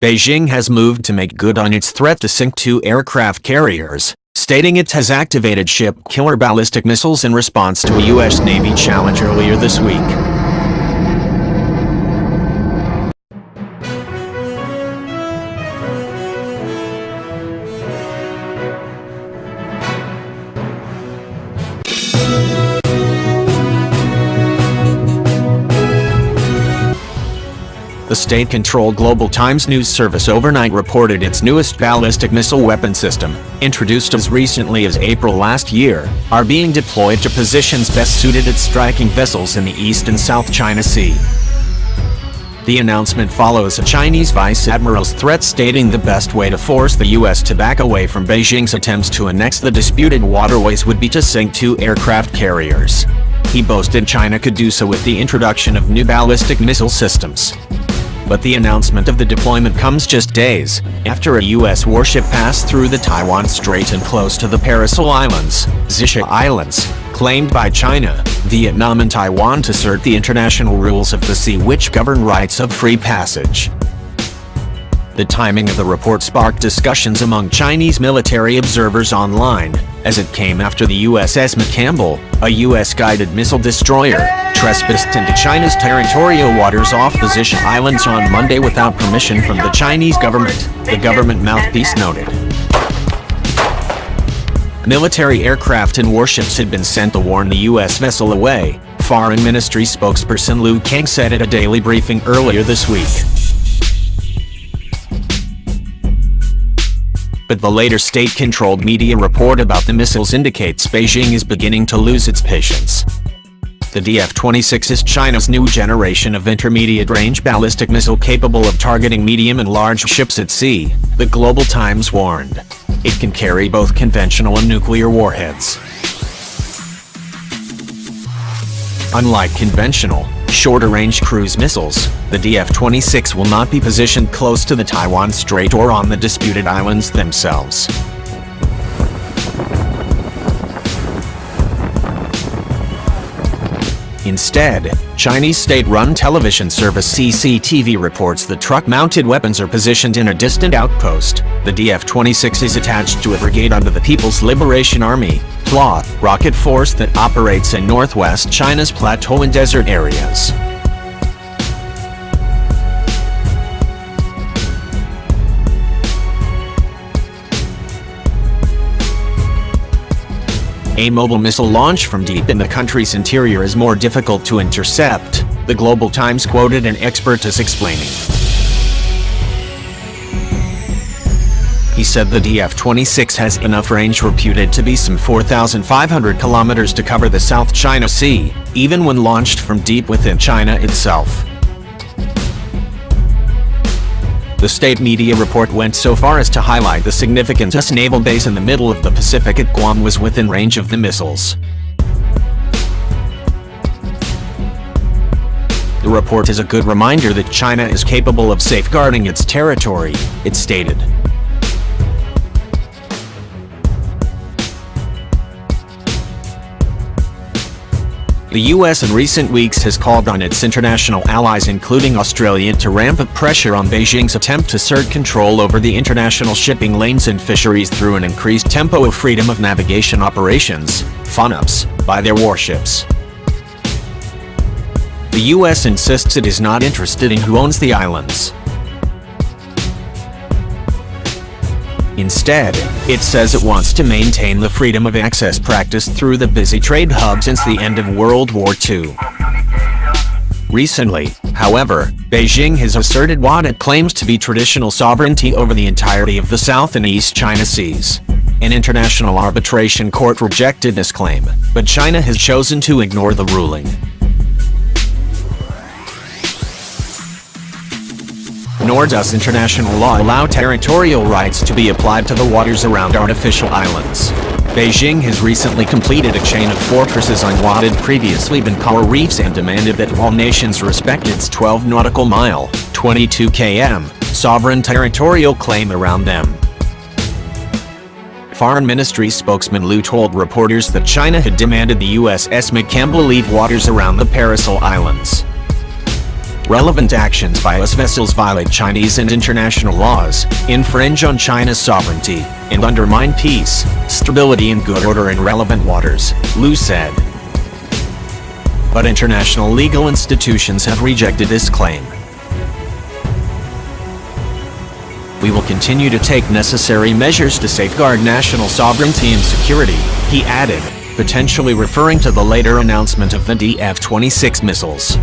Beijing has moved to make good on its threat to sink two aircraft carriers, stating it has activated ship-killer ballistic missiles in response to a U.S. Navy challenge earlier this week. The state-controlled Global Times news service overnight reported its newest ballistic missile weapon system, introduced as recently as April last year, are being deployed to positions best suited at striking vessels in the East and South China Sea. The announcement follows a Chinese vice admiral's threat stating the best way to force the U.S. to back away from Beijing's attempts to annex the disputed waterways would be to sink two aircraft carriers. He boasted China could do so with the introduction of new ballistic missile systems. But the announcement of the deployment comes just days after a U.S. warship passed through the Taiwan Strait and close to the Paracel Islands, Zisha Islands, claimed by China, Vietnam and Taiwan to assert the international rules of the sea which govern rights of free passage. The timing of the report sparked discussions among Chinese military observers online, as it came after the USS McCampbell, a U.S.-guided missile destroyer, trespassed into China's territorial waters off the Zisha Islands on Monday without permission from the Chinese government, the government mouthpiece noted. Military aircraft and warships had been sent to warn the U.S. vessel away, Foreign Ministry spokesperson Liu Kang said at a daily briefing earlier this week. But the later state-controlled media report about the missiles indicates Beijing is beginning to lose its patience. The DF-26 is China's new generation of intermediate-range ballistic missile capable of targeting medium and large ships at sea, the Global Times warned. It can carry both conventional and nuclear warheads. Unlike conventional, shorter-range cruise missiles, the DF-26 will not be positioned close to the Taiwan Strait or on the disputed islands themselves. Instead, Chinese state-run television service CCTV reports the truck-mounted weapons are positioned in a distant outpost. The DF-26 is attached to a brigade under the People's Liberation Army, PLA, rocket force that operates in northwest China's plateau and desert areas. A mobile missile launch from deep in the country's interior is more difficult to intercept, the Global Times quoted an expert as explaining. He said the DF-26 has enough range reputed to be some 4,500 kilometers to cover the South China Sea, even when launched from deep within China itself. The state media report went so far as to highlight the significant US naval base in the middle of the Pacific at Guam was within range of the missiles. The report is a good reminder that China is capable of safeguarding its territory, it stated. The U.S. in recent weeks has called on its international allies including Australia to ramp up pressure on Beijing's attempt to assert control over the international shipping lanes and fisheries through an increased tempo of freedom of navigation operations, FONUPs, by their warships. The U.S. insists it is not interested in who owns the islands. Instead, it says it wants to maintain the freedom of access practiced through the busy trade hub since the end of World War II. Recently, however, Beijing has asserted what it claims to be traditional sovereignty over the entirety of the South and East China Seas. An international arbitration court rejected this claim, but China has chosen to ignore the ruling. Nor does international law allow territorial rights to be applied to the waters around artificial islands. Beijing has recently completed a chain of fortresses on what had previously been coral reefs and demanded that all nations respect its 12 nautical mile, 22 km, sovereign territorial claim around them. Foreign Ministry spokesman Liu told reporters that China had demanded the USS McCampbell leave waters around the Paracel Islands. Relevant actions by US vessels violate Chinese and international laws, infringe on China's sovereignty, and undermine peace, stability and good order in relevant waters, Liu said. But international legal institutions have rejected this claim. We will continue to take necessary measures to safeguard national sovereignty and security, he added, potentially referring to the later announcement of the DF-26 missiles.